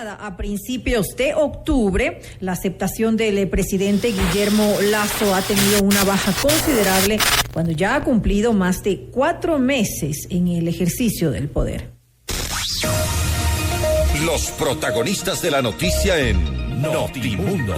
anunciada a principios de octubre, la aceptación del presidente Guillermo Lasso ha tenido una baja considerable cuando ya ha cumplido más de 4 meses en el ejercicio del poder. Los protagonistas de la noticia en Notimundo.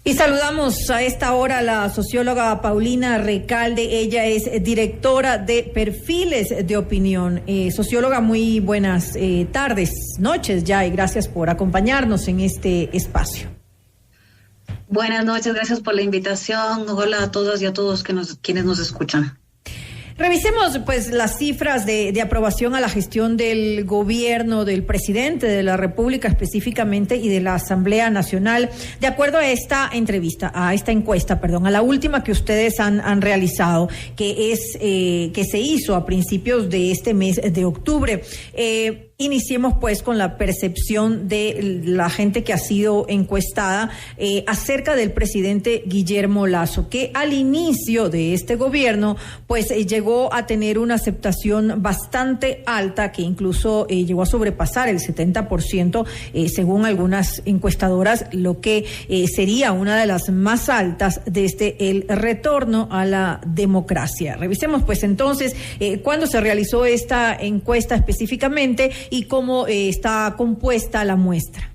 Y saludamos a esta hora a la socióloga Paulina Recalde. Ella es directora de Perfiles de Opinión. Socióloga, muy buenas tardes, noches ya, y gracias por acompañarnos en este espacio. Buenas noches, gracias por la invitación. Hola a todas y a todos quienes nos escuchan. Revisemos pues las cifras de aprobación a la gestión del gobierno del presidente de la República específicamente y de la Asamblea Nacional. De acuerdo a esta encuesta, a la última que ustedes han realizado, que se hizo a principios de este mes de octubre. Iniciemos pues con la percepción de la gente que ha sido encuestada acerca del presidente Guillermo Lasso, que al inicio de este gobierno pues llegó a tener una aceptación bastante alta, que incluso llegó a sobrepasar el 70% según algunas encuestadoras, lo que sería una de las más altas desde el retorno a la democracia. Revisemos pues entonces cuándo se realizó esta encuesta específicamente y cómo está compuesta la muestra.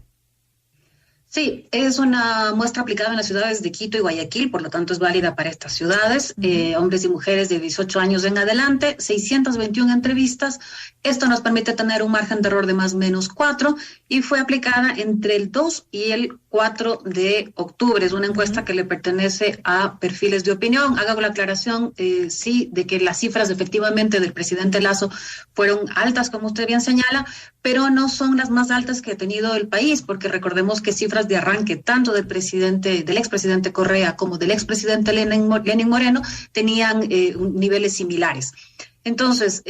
Sí, es una muestra aplicada en las ciudades de Quito y Guayaquil, por lo tanto es válida para estas ciudades, hombres y mujeres de 18 años en adelante, 621 entrevistas. Esto nos permite tener un margen de error de más o menos 4 y fue aplicada entre el 2 y el 4 de octubre. Es una encuesta que le pertenece a Perfiles de Opinión. Hago la aclaración, sí, de que las cifras efectivamente del presidente Lasso fueron altas, como usted bien señala, pero no son las más altas que ha tenido el país, porque recordemos que cifras de arranque tanto del expresidente Correa como del expresidente Lenín Moreno tenían niveles similares. Entonces,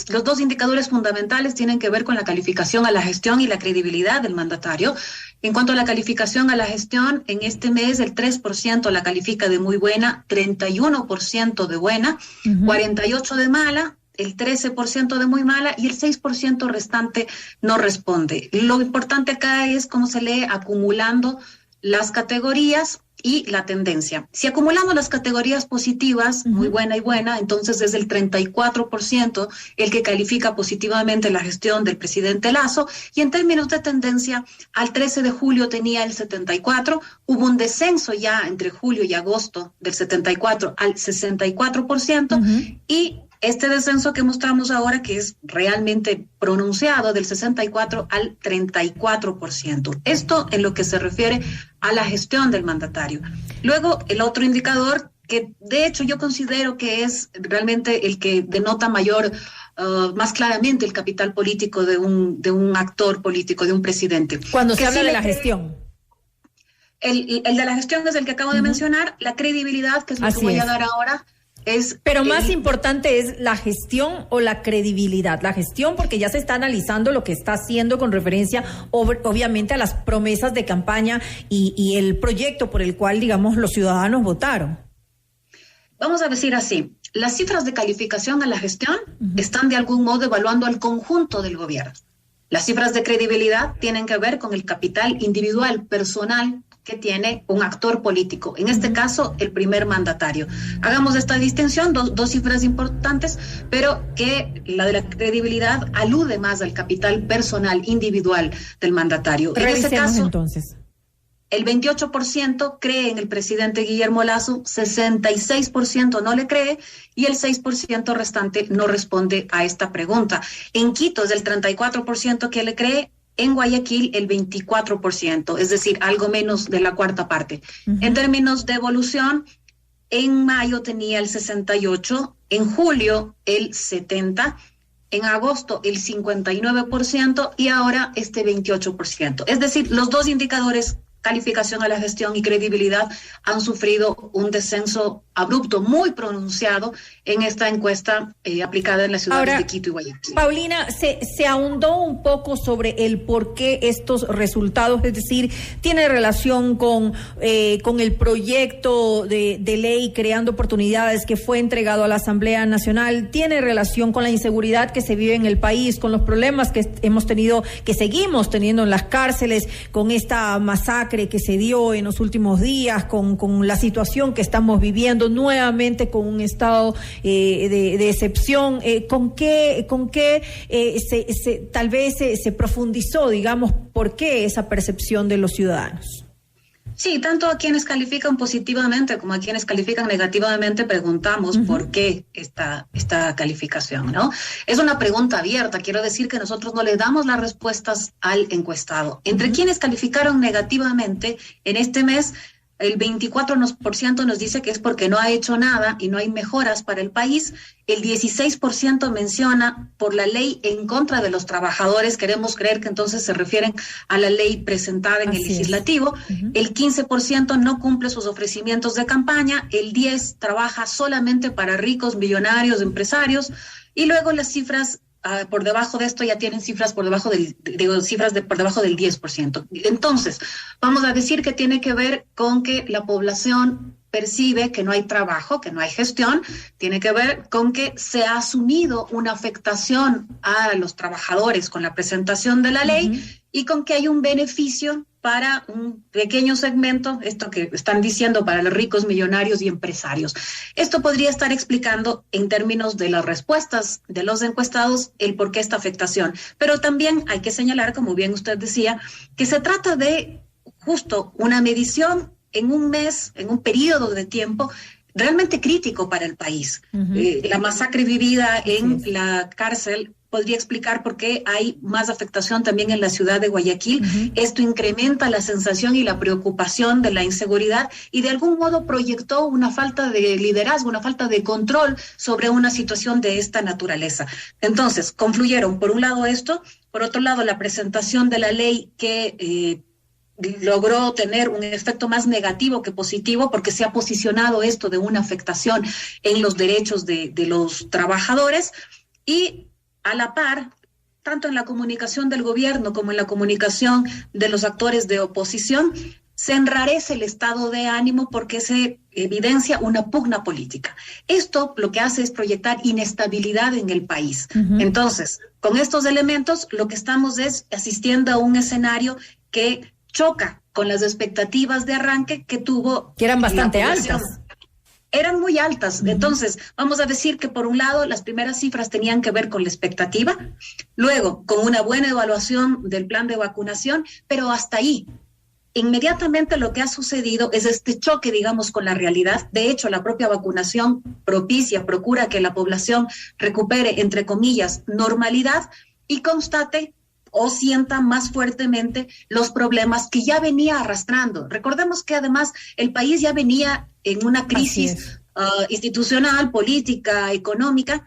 los dos indicadores fundamentales tienen que ver con la calificación a la gestión y la credibilidad del mandatario. En cuanto a la calificación a la gestión, en este mes el 3% la califica de muy buena, 31% de buena, 48% de mala, el 13% de muy mala y el 6% restante no responde. Lo importante acá es cómo se lee acumulando las categorías y la tendencia. Si acumulamos las categorías positivas, muy buena y buena, entonces es el 34% el que califica positivamente la gestión del presidente Lasso, y en términos de tendencia, al 13 de julio tenía el 74%, hubo un descenso ya entre julio y agosto del 74% al 64%, y este descenso que mostramos ahora, que es realmente pronunciado, del 64% al 34%. Esto en lo que se refiere a la gestión del mandatario. Luego, el otro indicador, que de hecho yo considero que es realmente el que denota más claramente el capital político de un actor político, de un presidente. Cuando se habla de la gestión. El de la gestión es el que acabo de mencionar, la credibilidad, que es lo que voy a dar ahora. Pero más importante es la gestión o la credibilidad. La gestión, porque ya se está analizando lo que está haciendo con referencia, obviamente, a las promesas de campaña y el proyecto por el cual, digamos, los ciudadanos votaron. Vamos a decir así, las cifras de calificación a la gestión están de algún modo evaluando al conjunto del gobierno. Las cifras de credibilidad tienen que ver con el capital individual, personal, que tiene un actor político, en este caso el primer mandatario. Hagamos esta distinción, dos cifras importantes, pero que la de la credibilidad alude más al capital personal, individual del mandatario. En ese caso, entonces, el 28% cree en el presidente Guillermo Lasso, 66% no le cree y el 6% restante no responde a esta pregunta. En Quito es el 34% que le cree, en Guayaquil el 24%, es decir, algo menos de la cuarta parte. En términos de evolución, en mayo tenía el 68%, en julio el 70%, en agosto el 59% y ahora este 28%. Es decir, los dos indicadores calificación a la gestión y credibilidad han sufrido un descenso abrupto, muy pronunciado en esta encuesta aplicada en las ciudades de Quito y Guayaquil. Paulina, se ahondó un poco sobre el por qué estos resultados, es decir, tiene relación con el proyecto de ley creando oportunidades que fue entregado a la Asamblea Nacional, tiene relación con la inseguridad que se vive en el país, con los problemas que hemos tenido, que seguimos teniendo en las cárceles, con esta masacre que se dio en los últimos días, con la situación que estamos viviendo nuevamente con un estado de excepción. ¿Con qué tal vez se profundizó, digamos, por qué esa percepción de los ciudadanos? Sí, tanto a quienes califican positivamente como a quienes califican negativamente preguntamos por qué esta calificación, ¿no? Es una pregunta abierta, quiero decir que nosotros no le damos las respuestas al encuestado. Entre quienes calificaron negativamente en este mes, el 24% nos dice que es porque no ha hecho nada y no hay mejoras para el país. El 16% menciona por la ley en contra de los trabajadores. Queremos creer que entonces se refieren a la ley presentada en el legislativo. El 15% no cumple sus ofrecimientos de campaña. El 10% trabaja solamente para ricos, millonarios, empresarios. Y luego las cifras por debajo de esto ya tienen cifras por debajo del 10%. Entonces, vamos a decir que tiene que ver con que la población percibe que no hay trabajo, que no hay gestión, tiene que ver con que se ha asumido una afectación a los trabajadores con la presentación de la ley y con que hay un beneficio para un pequeño segmento, esto que están diciendo para los ricos, millonarios y empresarios. Esto podría estar explicando en términos de las respuestas de los encuestados el por qué esta afectación. Pero también hay que señalar, como bien usted decía, que se trata de justo una medición en un mes, en un periodo de tiempo realmente crítico para el país. La masacre vivida en la cárcel podría explicar por qué hay más afectación también en la ciudad de Guayaquil. Esto incrementa la sensación y la preocupación de la inseguridad y de algún modo proyectó una falta de liderazgo, una falta de control sobre una situación de esta naturaleza. Entonces, confluyeron por un lado esto, por otro lado la presentación de la ley que logró tener un efecto más negativo que positivo porque se ha posicionado esto de una afectación en los derechos de los trabajadores y a la par, tanto en la comunicación del gobierno como en la comunicación de los actores de oposición, se enrarece el estado de ánimo porque se evidencia una pugna política. Esto lo que hace es proyectar inestabilidad en el país. Entonces, con estos elementos, lo que estamos es asistiendo a un escenario que choca con las expectativas de arranque que tuvo. Que eran bastante altas. Eran muy altas. Entonces, vamos a decir que por un lado las primeras cifras tenían que ver con la expectativa, luego con una buena evaluación del plan de vacunación, pero hasta ahí. Inmediatamente lo que ha sucedido es este choque, digamos, con la realidad. De hecho, la propia vacunación procura que la población recupere, entre comillas, normalidad y constate o sienta más fuertemente los problemas que ya venía arrastrando. Recordemos que además el país ya venía en una crisis institucional, política, económica.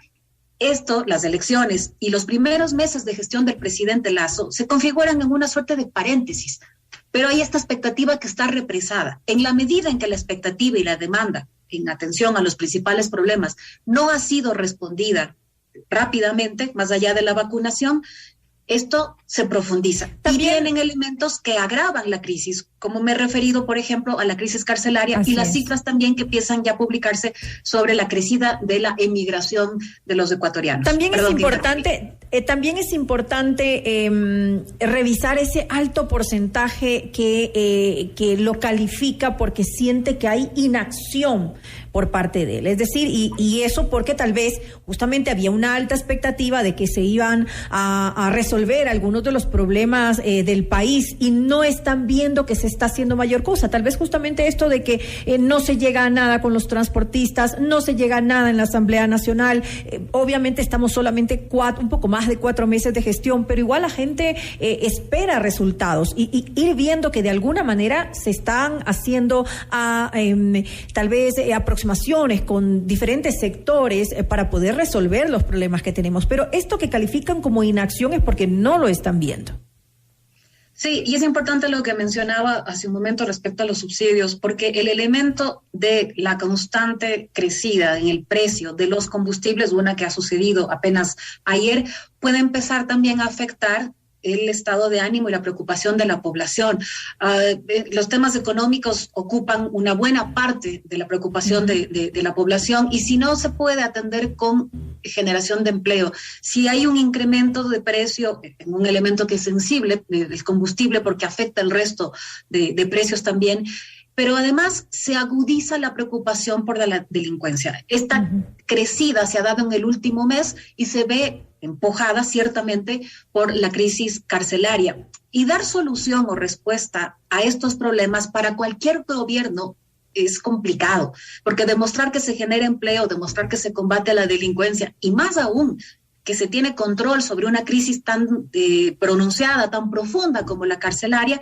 Esto, las elecciones y los primeros meses de gestión del presidente Lasso se configuran en una suerte de paréntesis, pero hay esta expectativa que está represada. En la medida en que la expectativa y la demanda en atención a los principales problemas no ha sido respondida rápidamente, más allá de la vacunación, esto se profundiza. También vienen elementos que agravan la crisis, como me he referido, por ejemplo, a la crisis carcelaria y las cifras también que empiezan ya a publicarse sobre la crecida de la emigración de los ecuatorianos. También es importante revisar ese alto porcentaje que lo califica porque siente que hay inacción por parte de él. Es decir, y eso porque tal vez justamente había una alta expectativa de que se iban a resolver algunos de los problemas del país y no están viendo que se está haciendo mayor cosa. Tal vez justamente esto de que no se llega a nada con los transportistas, no se llega a nada en la Asamblea Nacional. Obviamente estamos solamente un poco más de 4 meses de gestión, pero igual la gente espera resultados y ir viendo que de alguna manera se están haciendo tal vez aproximaciones con diferentes sectores para poder resolver los problemas que tenemos. Pero esto que califican como inacción es porque no lo están viendo. Sí, y es importante lo que mencionaba hace un momento respecto a los subsidios, porque el elemento de la constante crecida en el precio de los combustibles, una que ha sucedido apenas ayer, puede empezar también a afectar el estado de ánimo y la preocupación de la población. Los temas económicos ocupan una buena parte de la preocupación de la población, y si no se puede atender con generación de empleo, si hay un incremento de precio en un elemento que es sensible del combustible porque afecta el resto de precios también, pero además se agudiza la preocupación por la delincuencia. Esta crecida se ha dado en el último mes y se ve empujada ciertamente por la crisis carcelaria. Y dar solución o respuesta a estos problemas para cualquier gobierno es complicado, porque demostrar que se genera empleo, demostrar que se combate la delincuencia, y más aún que se tiene control sobre una crisis tan pronunciada, tan profunda como la carcelaria,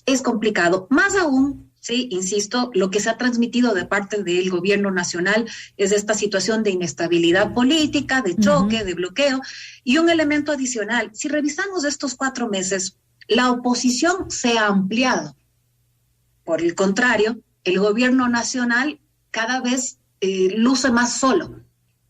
es complicado. Más aún, sí, insisto, lo que se ha transmitido de parte del gobierno nacional es esta situación de inestabilidad política, de choque, de bloqueo. Y un elemento adicional, si revisamos estos 4 meses, la oposición se ha ampliado. Por el contrario, el gobierno nacional cada vez luce más solo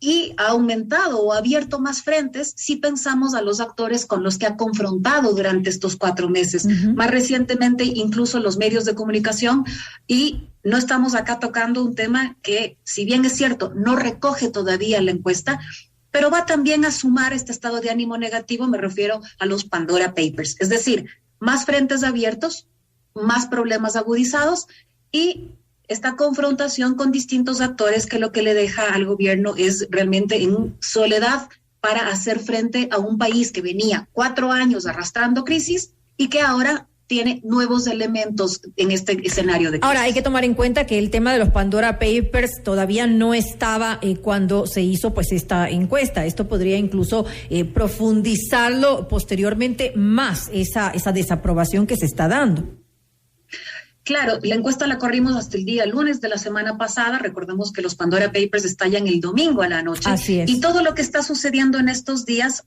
y ha aumentado o abierto más frentes si pensamos a los actores con los que ha confrontado durante estos 4 meses. Más recientemente, incluso los medios de comunicación, y no estamos acá tocando un tema que, si bien es cierto, no recoge todavía la encuesta, pero va también a sumar este estado de ánimo negativo. Me refiero a los Pandora Papers, es decir, más frentes abiertos, más problemas agudizados y esta confrontación con distintos actores que lo que le deja al gobierno es realmente en soledad para hacer frente a un país que venía 4 años arrastrando crisis y que ahora tiene nuevos elementos en este escenario de crisis. Ahora, hay que tomar en cuenta que el tema de los Pandora Papers todavía no estaba cuando se hizo pues esta encuesta. Esto podría incluso profundizarlo posteriormente más, esa desaprobación que se está dando. Claro, la encuesta la corrimos hasta el día lunes de la semana pasada. Recordemos que los Pandora Papers estallan el domingo a la noche. Así es. Y todo lo que está sucediendo en estos días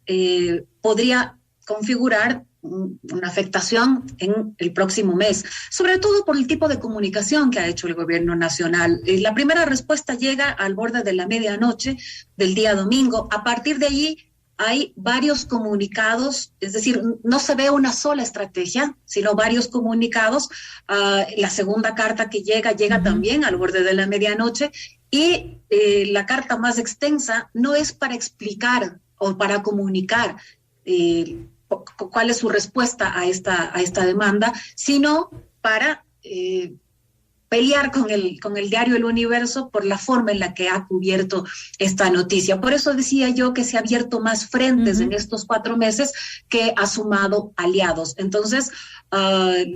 podría configurar una afectación en el próximo mes, sobre todo por el tipo de comunicación que ha hecho el gobierno nacional. La primera respuesta llega al borde de la medianoche del día domingo. A partir de allí hay varios comunicados, es decir, no se ve una sola estrategia, sino varios comunicados. La segunda carta que llega también al borde de la medianoche, y la carta más extensa no es para explicar o para comunicar cuál es su respuesta a esta demanda, sino para pelear con el diario El Universo por la forma en la que ha cubierto esta noticia. Por eso decía yo que se ha abierto más frentes en estos 4 meses, que ha sumado aliados. Entonces,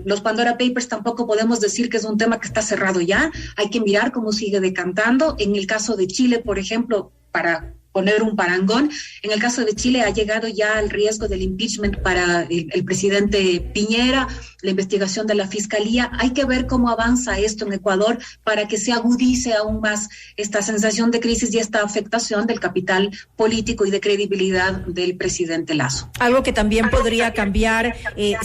los Pandora Papers tampoco podemos decir que es un tema que está cerrado ya. Hay que mirar cómo sigue decantando. En el caso de Chile, por ejemplo, para poner un parangón, en el caso de Chile ha llegado ya el riesgo del impeachment para el presidente Piñera, la investigación de la Fiscalía. Hay que ver cómo avanza esto en Ecuador para que se agudice aún más esta sensación de crisis y esta afectación del capital político y de credibilidad del presidente Lasso. Algo que también podría cambiar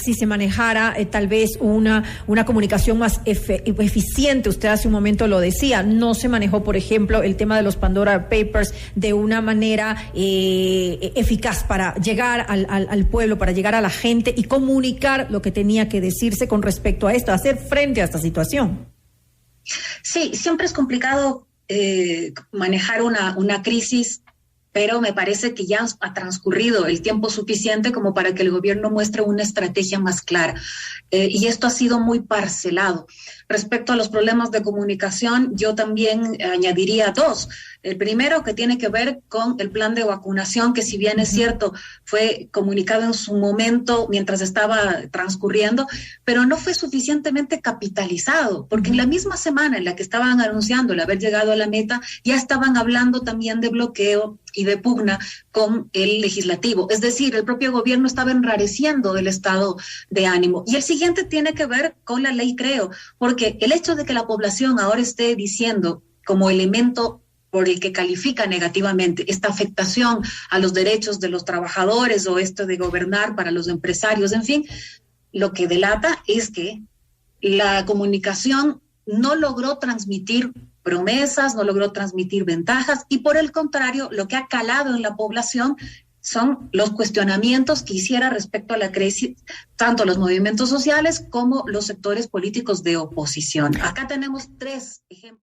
si se manejara tal vez una comunicación más eficiente. Usted hace un momento lo decía, no se manejó, por ejemplo, el tema de los Pandora Papers de una manera eficaz para llegar al pueblo, para llegar a la gente y comunicar lo que tenía que decirse con respecto a esto, hacer frente a esta situación. Sí, siempre es complicado manejar una crisis, pero me parece que ya ha transcurrido el tiempo suficiente como para que el gobierno muestre una estrategia más clara. Y esto ha sido muy parcelado. Respecto a los problemas de comunicación, yo también añadiría 2. El primero, que tiene que ver con el plan de vacunación, que si bien es cierto, fue comunicado en su momento mientras estaba transcurriendo, pero no fue suficientemente capitalizado, porque en la misma semana en la que estaban anunciando el haber llegado a la meta, ya estaban hablando también de bloqueo y de pugna con el legislativo. Es decir, el propio gobierno estaba enrareciendo el estado de ánimo. Y el siguiente tiene que ver con la ley Creo, porque el hecho de que la población ahora esté diciendo como elemento por el que califica negativamente esta afectación a los derechos de los trabajadores o esto de gobernar para los empresarios, en fin, lo que delata es que la comunicación no logró transmitir promesas, no logró transmitir ventajas, y por el contrario, lo que ha calado en la población son los cuestionamientos que hiciera respecto a la crisis, tanto los movimientos sociales como los sectores políticos de oposición. Acá tenemos 3 ejemplos.